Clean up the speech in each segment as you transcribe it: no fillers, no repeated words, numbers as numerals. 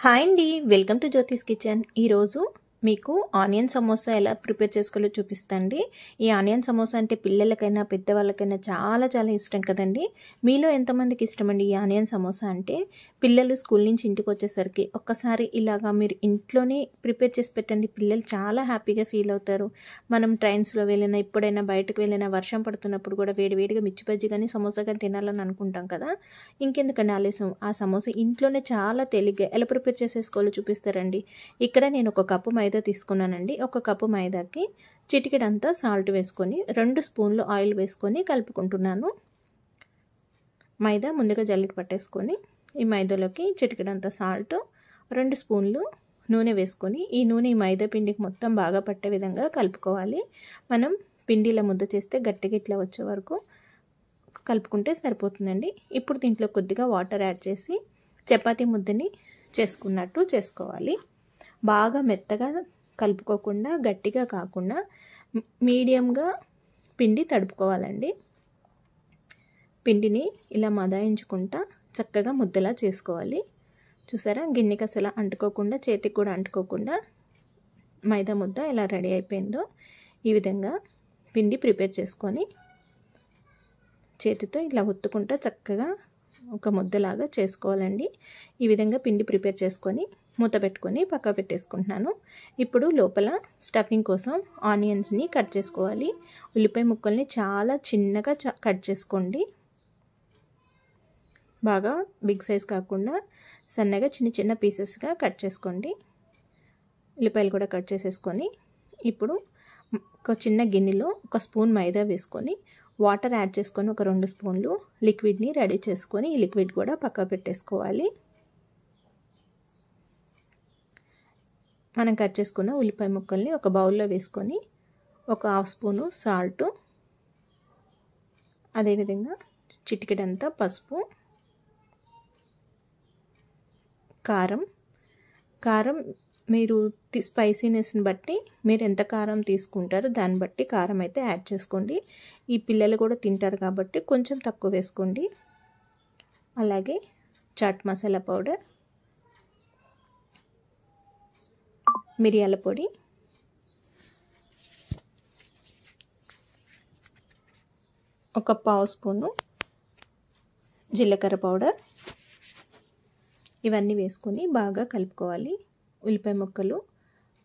Hi అండి, welcome to జ్యోతిస్ kitchen. ఈరోజు మీకు ఆనియన్ సమోసా ఎలా ప్రిపేర్ చేసుకోవాలో చూపిస్తాండి. ఈ ఆనియన్ సమోసా అంటే పిల్లలకైనా పెద్దవాళ్ళకైనా చాలా చాలా ఇష్టం కదండి. మీలో ఎంతమందికి ఇష్టమండి ఈ ఆనియన్ సమోసా అంటే? పిల్లలు స్కూల్ నుంచి ఇంటికి వచ్చేసరికి ఒక్కసారి ఇలాగా మీరు ఇంట్లోనే ప్రిపేర్ చేసి పెట్టండి, పిల్లలు చాలా హ్యాపీగా ఫీల్ అవుతారు. మనం ట్రైన్స్లో వెళ్ళినా, ఎప్పుడైనా బయటకు వెళ్ళినా, వర్షం పడుతున్నప్పుడు కూడా వేడివేడిగా మిర్చి బజ్జీ కానీ సమోసా కానీ తినాలని అనుకుంటాం కదా. ఇంకెందుకండి ఆలస్యం, ఆ సమోసా ఇంట్లోనే చాలా తేలిగ్గా ఎలా ప్రిపేర్ చేసేసుకోవాలో చూపిస్తారండి. ఇక్కడ నేను ఒక కప్పు మైదా తీసుకున్నానండి. ఒక కప్పు మైదాకి చిటికెడంతా సాల్ట్ వేసుకొని 2 స్పూన్లు ఆయిల్ వేసుకొని కలుపుకుంటున్నాను. మైదా ముందుగా జల్లెడ పట్టేసుకొని ఈ మైదాలోకి చిటికెడంతా సాల్ట్, 2 స్పూన్లు నూనె వేసుకొని ఈ నూనె ఈ మైదా పిండికి మొత్తం బాగా పట్టే విధంగా కలుపుకోవాలి. మనం పిండిలా ముద్ద చేస్తే గట్టిగా ఇట్లా వచ్చే వరకు కలుపుకుంటే సరిపోతుందండి. ఇప్పుడు దీంట్లో కొద్దిగా వాటర్ యాడ్ చేసి చపాతీ ముద్దని చేసుకున్నట్టు చేసుకోవాలి. బాగా మెత్తగా కలుపుకోకుండా, గట్టిగా కాకుండా మీడియంగా పిండి తడుపుకోవాలండి. పిండిని ఇలా మదాయించుకుంటా చక్కగా ముద్దలా చేసుకోవాలి. చూసారా, గిన్నెకి అసలు అంటుకోకుండా, చేతికి కూడా అంటుకోకుండా మైదా ముద్ద ఎలా రెడీ అయిపోయిందో ఈ విధంగా పిండి ప్రిపేర్ చేసుకొని చేతితో ఇలా ఒత్తుకుంటా చక్కగా ఒక ముద్దలాగా చేసుకోవాలండి. ఈ విధంగా పిండి ప్రిపేర్ చేసుకొని మూత పెట్టుకొని పక్క పెట్టేసుకుంటున్నాను. ఇప్పుడు లోపల స్టఫింగ్ కోసం ఆనియన్స్ని కట్ చేసుకోవాలి. ఉల్లిపాయ ముక్కల్ని చాలా చిన్నగా కట్ చేసుకోండి. బాగా బిగ్ సైజ్ కాకుండా సన్నగా చిన్న చిన్న పీసెస్గా కట్ చేసుకోండి. ఉల్లిపాయలు కూడా కట్ చేసేసుకొని ఇప్పుడు ఒక చిన్న గిన్నెలో ఒక స్పూన్ మైదా వేసుకొని వాటర్ యాడ్ చేసుకొని ఒక 2 స్పూన్లు లిక్విడ్ని రెడీ చేసుకొని ఈ లిక్విడ్ కూడా పక్క పెట్టేసుకోవాలి. మనం కట్ చేసుకున్న ఉల్లిపాయ ముక్కల్ని ఒక బౌల్లో వేసుకొని ఒక 1/2 స్పూను సాల్ట్, అదేవిధంగా చిటికెడంతా పసుపు, కారం మీరు స్పైసీనెస్ని బట్టి మీరు ఎంత కారం తీసుకుంటారో దాన్ని బట్టి కారం అయితే యాడ్ చేసుకోండి. ఈ పిల్లలు కూడా తింటారు కాబట్టి కొంచెం తక్కువ వేసుకోండి. అలాగే చాట్ మసాలా పౌడర్, మిరియాల పొడి, ఒక 1/2 స్పూను జీలకర్ర పౌడర్, ఇవన్నీ వేసుకొని బాగా కలుపుకోవాలి. ఉల్లిపాయ ముక్కలు,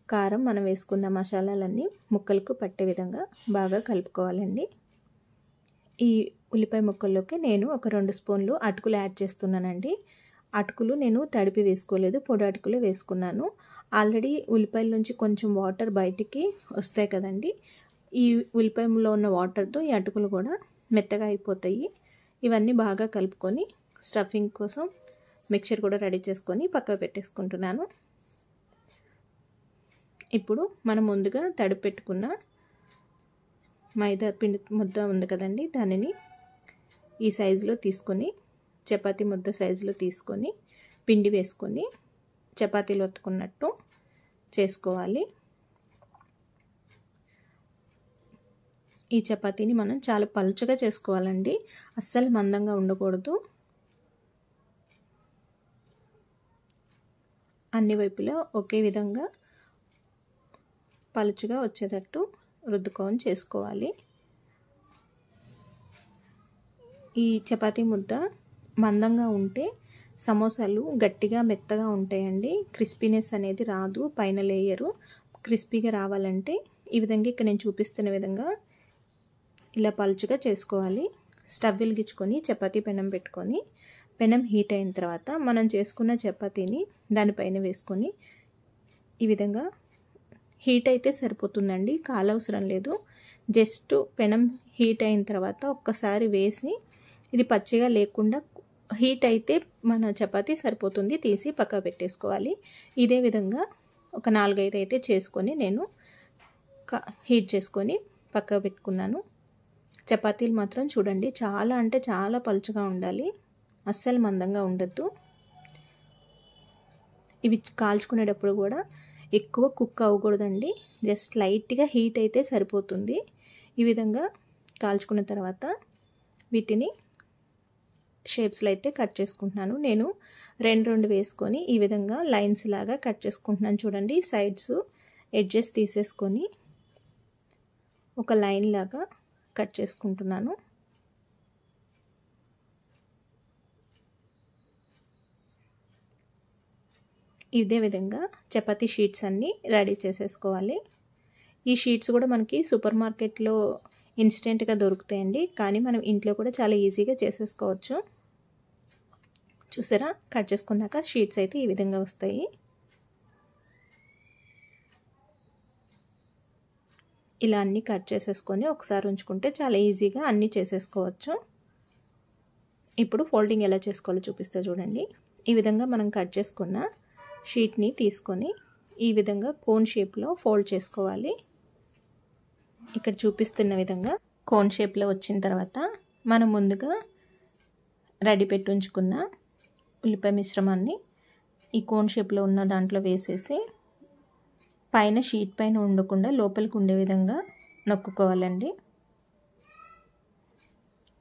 కారం, మనం వేసుకున్న మసాలాలన్నీ ముక్కలకు పట్టే విధంగా బాగా కలుపుకోవాలండి. ఈ ఉల్లిపాయ ముక్కల్లోకి నేను ఒక 2 స్పూన్లు అటుకులు యాడ్ చేస్తున్నానండి. అటుకులు నేను తడిపి వేసుకోలేదు, పొడి అటుకులు వేసుకున్నాను. ఆల్రెడీ ఉల్లిపాయల నుంచి కొంచెం వాటర్ బయటికి వస్తాయి కదండి. ఈ ఉల్లిపాయలో ఉన్న వాటర్తో ఈ అటుకులు కూడా మెత్తగా అయిపోతాయి. ఇవన్నీ బాగా కలుపుకొని స్టఫింగ్ కోసం మిక్చర్ కూడా రెడీ చేసుకొని పక్కకు పెట్టేసుకుంటున్నాను. ఇప్పుడు మనం ముందుగా తడిపి పెట్టుకున్న మైదా పిండి ముద్ద ఉంది కదండి, దానిని ఈ సైజులో తీసుకొని చపాతీ ముద్ద సైజులో తీసుకొని పిండి వేసుకొని చపాతీలు ఒత్తుకున్నట్టు చేసుకోవాలి. ఈ చపాతీని మనం చాలా పలుచగా చేసుకోవాలండి, అస్సలు మందంగా ఉండకూడదు. అన్ని వైపులా ఒకే విధంగా పలుచగా వచ్చేటట్టు రుద్దుకొని చేసుకోవాలి. ఈ చపాతీ ముద్ద మందంగా ఉంటే సమోసాలు గట్టిగా మెత్తగా ఉంటాయండి, క్రిస్పీనెస్ అనేది రాదు. పైన లేయరు క్రిస్పీగా రావాలంటే ఈ విధంగా ఇక్కడ నేను చూపిస్తున్న విధంగా ఇలా పలుచగా చేసుకోవాలి. స్టవ్ వెలిగించుకొని చపాతీ పెనం పెట్టుకొని పెనం హీట్ అయిన తర్వాత మనం చేసుకున్న చపాతీని దానిపైన వేసుకొని ఈ విధంగా హీట్ అయితే సరిపోతుందండి, కాలవసరం లేదు. జస్ట్ పెనం హీట్ అయిన తర్వాత ఒక్కసారి వేసి ఇది పచ్చిగా లేకుండా హీట్ అయితే మన చపాతీ సరిపోతుంది, తీసి పక్క పెట్టేసుకోవాలి. ఇదే విధంగా ఒక 4-5 అయితే చేసుకొని నేను హీట్ చేసుకొని పక్క పెట్టుకున్నాను. చపాతీలు మాత్రం చూడండి చాలా అంటే చాలా పలుచగా ఉండాలి, అస్సలు మందంగా ఉండద్దు. ఇవి కాల్చుకునేటప్పుడు కూడా ఎక్కువ కుక్ అవ్వకూడదండి, జస్ట్ లైట్గా హీట్ అయితే సరిపోతుంది. ఈ విధంగా కాల్చుకున్న తర్వాత వీటిని షేప్స్లో అయితే కట్ చేసుకుంటున్నాను. నేను రెండు వేసుకొని ఈ విధంగా లైన్స్ లాగా కట్ చేసుకుంటున్నాను. చూడండి, సైడ్స్ ఎడ్జెస్ తీసేసుకొని ఒక లైన్ లాగా కట్ చేసుకుంటున్నాను. ఇదే విధంగా చపాతీ షీట్స్ అన్నీ రెడీ చేసేసుకోవాలి. ఈ షీట్స్ కూడా మనకి సూపర్ మార్కెట్లో ఇన్స్టెంట్గా దొరుకుతాయండి, కానీ మనం ఇంట్లో కూడా చాలా ఈజీగా చేసేసుకోవచ్చు. చూసారా, కట్ చేసుకున్నాక షీట్స్ అయితే ఈ విధంగా వస్తాయి. ఇలా అన్నీ కట్ చేసేసుకొని ఒకసారి ఉంచుకుంటే చాలా ఈజీగా అన్నీ చేసేసుకోవచ్చు. ఇప్పుడు ఫోల్డింగ్ ఎలా చేసుకోవాలో చూపిస్తే చూడండి. ఈ విధంగా మనం కట్ చేసుకున్న షీట్ని తీసుకొని ఈ విధంగా కోన్ షేప్లో ఫోల్డ్ చేసుకోవాలి. ఇక్కడ చూపిస్తున్న విధంగా కోన్ షేప్లో వచ్చిన తర్వాత మనం ముందుగా రెడీ పెట్టి ఉంచుకున్న ఉల్లిపాయ మిశ్రమాన్ని ఈ కోన్ షేప్లో ఉన్న దాంట్లో వేసేసి పైన షీట్ పైన ఉండకుండా లోపలికి ఉండే విధంగా నొక్కుకోవాలండి.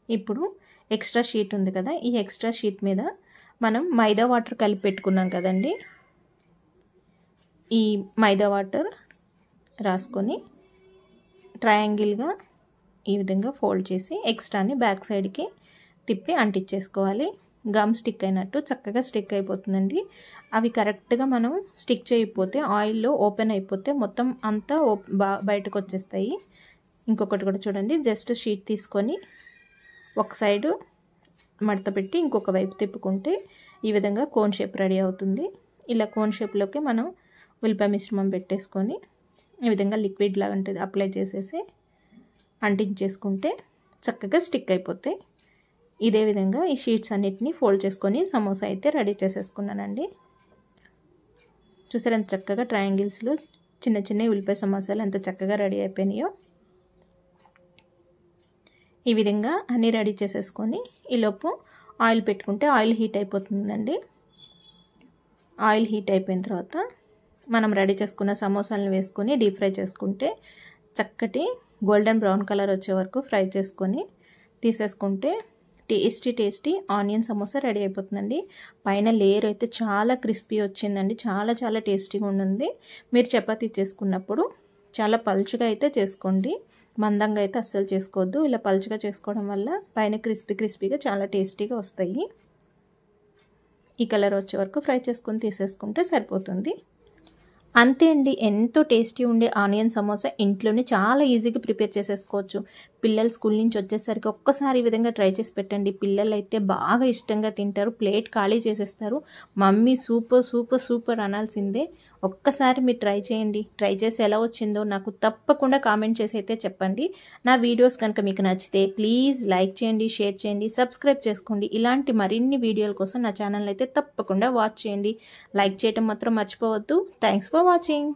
ఇప్పుడు ఎక్స్ట్రా షీట్ ఉంది కదా, ఈ ఎక్స్ట్రా షీట్ మీద మనం మైదా వాటర్ కలిపి పెట్టుకున్నాం కదండి, ఈ మైదా వాటర్ రాసుకొని ట్రయాంగిల్గా ఈ విధంగా ఫోల్డ్ చేసి ఎక్స్ట్రాని బ్యాక్ సైడ్కి తిప్పి అంటించేసుకోవాలి. గమ్ స్టిక్ అయినట్టు చక్కగా స్టిక్ అయిపోతుందండి. అవి కరెక్ట్గా మనం స్టిక్ చేయకపోతే ఆయిల్లో ఓపెన్ అయిపోతే మొత్తం అంతా బయటకు వచ్చేస్తాయి. ఇంకొకటి కూడా చూడండి, జస్ట్ షీట్ తీసుకొని ఒక సైడు మడత పెట్టి ఇంకొక వైపు తిప్పుకుంటే ఈ విధంగా కోన్ షేప్ రెడీ అవుతుంది. ఇలా కోన్ షేప్లోకి మనం ఉల్లిపాయ మిశ్రమం పెట్టేసుకొని ఈ విధంగా లిక్విడ్ లాగా ఉంటుంది అప్లై చేసేసి అంటించేసుకుంటే చక్కగా స్టిక్ అయిపోతాయి. ఇదే విధంగా ఈ షీట్స్ అన్నిటిని ఫోల్డ్ చేసుకొని సమోసా అయితే రెడీ చేసేసుకున్నానండి. చూసారు ఎంత చక్కగా ట్రయాంగిల్స్లో చిన్న చిన్న ఉల్లిపాయ సమోసాలు ఎంత చక్కగా రెడీ అయిపోయినాయో. ఈ విధంగా అన్నీ రెడీ చేసేసుకొని ఈలోపు ఆయిల్ పెట్టుకుంటే ఆయిల్ హీట్ అయిపోతుందండి. ఆయిల్ హీట్ అయిపోయిన తర్వాత మనం రెడీ చేసుకున్న సమోసాలను వేసుకొని డీప్ ఫ్రై చేసుకుంటే చక్కటి గోల్డెన్ బ్రౌన్ కలర్ వచ్చే వరకు ఫ్రై చేసుకొని తీసేసుకుంటే టేస్టీ ఆనియన్ సమోసా రెడీ అయిపోతుందండి. పైన లేయర్ అయితే చాలా క్రిస్పీ వచ్చిందండి, చాలా చాలా టేస్టీగా ఉంటుంది. మీరు చపాతీ చేసుకున్నప్పుడు చాలా పలుచగా అయితే చేసుకోండి, మందంగా అయితే అస్సలు చేసుకోవద్దు. ఇలా పలుచగా చేసుకోవడం వల్ల పైన క్రిస్పీగా చాలా టేస్టీగా వస్తాయి. ఈ కలర్ వచ్చే వరకు ఫ్రై చేసుకొని తీసేసుకుంటే సరిపోతుంది. అంతే అండి, ఎంతో టేస్టీ ఉండే ఆనియన్ సమోసా ఇంట్లోనే చాలా ఈజీగా ప్రిపేర్ చేసేసుకోవచ్చు. పిల్లలు స్కూల్ నుంచి వచ్చేసరికి ఒక్కసారి ఈ విధంగా ట్రై చేసి పెట్టండి. పిల్లలు అయితే బాగా ఇష్టంగా తింటారు, ప్లేట్ ఖాళీ చేసేస్తారు. మమ్మీ సూపర్ అనాల్సిందే. ఒక్కసారి మీరు ట్రై చేయండి. ట్రై చేసి ఎలా వచ్చిందో నాకు తప్పకుండా కామెంట్ చేసి అయితే చెప్పండి. నా వీడియోస్ కనుక మీకు నచ్చితే ప్లీజ్ లైక్ చేయండి, షేర్ చేయండి, సబ్స్క్రైబ్ చేసుకోండి. ఇలాంటి మరిన్ని వీడియోల కోసం నా ఛానల్ అయితే తప్పకుండా వాచ్ చేయండి. లైక్ చేయడం మాత్రం మర్చిపోవద్దు. Thanks for watching.